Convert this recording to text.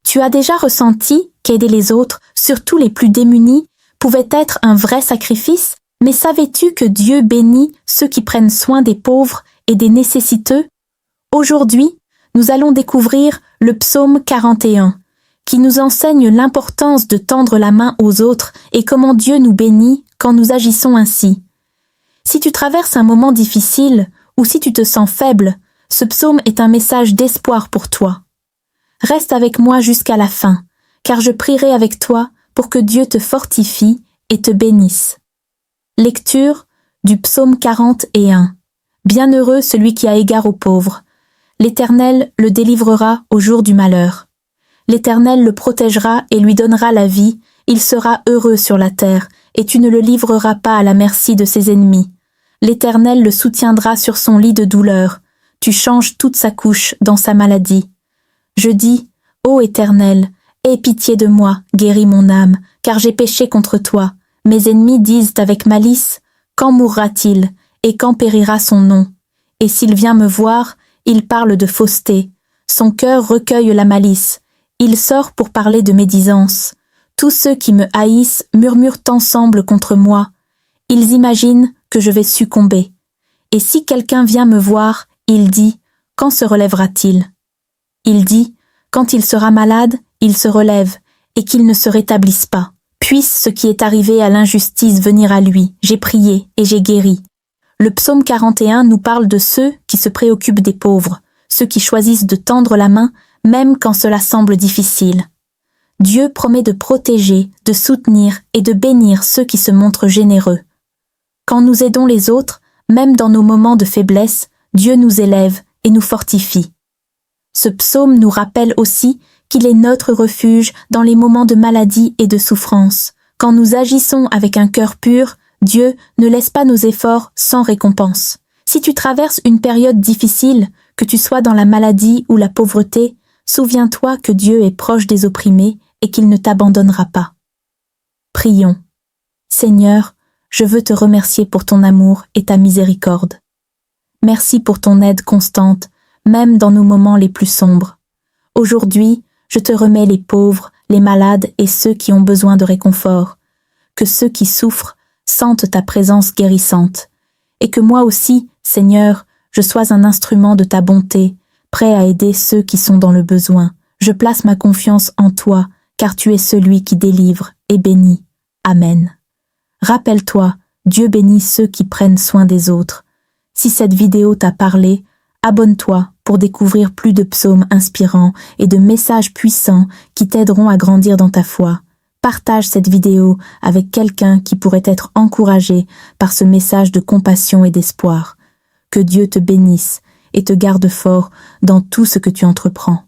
Tu as déjà ressenti qu'aider les autres, surtout les plus démunis, pouvait être un vrai sacrifice, mais savais-tu que Dieu bénit ceux qui prennent soin des pauvres et des nécessiteux? Aujourd'hui, nous allons découvrir le psaume 41, qui nous enseigne l'importance de tendre la main aux autres et comment Dieu nous bénit quand nous agissons ainsi. Si tu traverses un moment difficile ou si tu te sens faible, ce psaume est un message d'espoir pour toi. Reste avec moi jusqu'à la fin, car je prierai avec toi pour que Dieu te fortifie et te bénisse. Lecture du psaume 41. Bienheureux celui qui a égard aux pauvres. L'Éternel le délivrera au jour du malheur. L'Éternel le protégera et lui donnera la vie, il sera heureux sur la terre, et tu ne le livreras pas à la merci de ses ennemis. L'Éternel le soutiendra sur son lit de douleur, tu changes toute sa couche dans sa maladie. Je dis, ô Éternel, aie pitié de moi, guéris mon âme, car j'ai péché contre toi. Mes ennemis disent avec malice, quand mourra-t-il, et quand périra son nom? Et s'il vient me voir, il parle de fausseté. Son cœur recueille la malice. Il sort pour parler de médisance. Tous ceux qui me haïssent murmurent ensemble contre moi. Ils imaginent que je vais succomber. Et si quelqu'un vient me voir, il dit, quand se relèvera-t-il? Il dit, quand il sera malade, il se relève, et qu'il ne se rétablisse pas. Puisse ce qui est arrivé à l'injustice venir à lui. J'ai prié et j'ai guéri. Le psaume 41 nous parle de ceux qui se préoccupent des pauvres, ceux qui choisissent de tendre la main, même quand cela semble difficile. Dieu promet de protéger, de soutenir et de bénir ceux qui se montrent généreux. Quand nous aidons les autres, même dans nos moments de faiblesse, Dieu nous élève et nous fortifie. Ce psaume nous rappelle aussi qu'il est notre refuge dans les moments de maladie et de souffrance. Quand nous agissons avec un cœur pur, Dieu ne laisse pas nos efforts sans récompense. Si tu traverses une période difficile, que tu sois dans la maladie ou la pauvreté, souviens-toi que Dieu est proche des opprimés et qu'il ne t'abandonnera pas. Prions. Seigneur, je veux te remercier pour ton amour et ta miséricorde. Merci pour ton aide constante, même dans nos moments les plus sombres. Aujourd'hui, je te remets les pauvres, les malades et ceux qui ont besoin de réconfort. Que ceux qui souffrent sentent ta présence guérissante. Et que moi aussi, Seigneur, je sois un instrument de ta bonté, prêt à aider ceux qui sont dans le besoin. Je place ma confiance en toi, car tu es celui qui délivre et bénit. Amen. Rappelle-toi, Dieu bénit ceux qui prennent soin des autres. Si cette vidéo t'a parlé, abonne-toi pour découvrir plus de psaumes inspirants et de messages puissants qui t'aideront à grandir dans ta foi. Partage cette vidéo avec quelqu'un qui pourrait être encouragé par ce message de compassion et d'espoir. Que Dieu te bénisse et te garde fort dans tout ce que tu entreprends.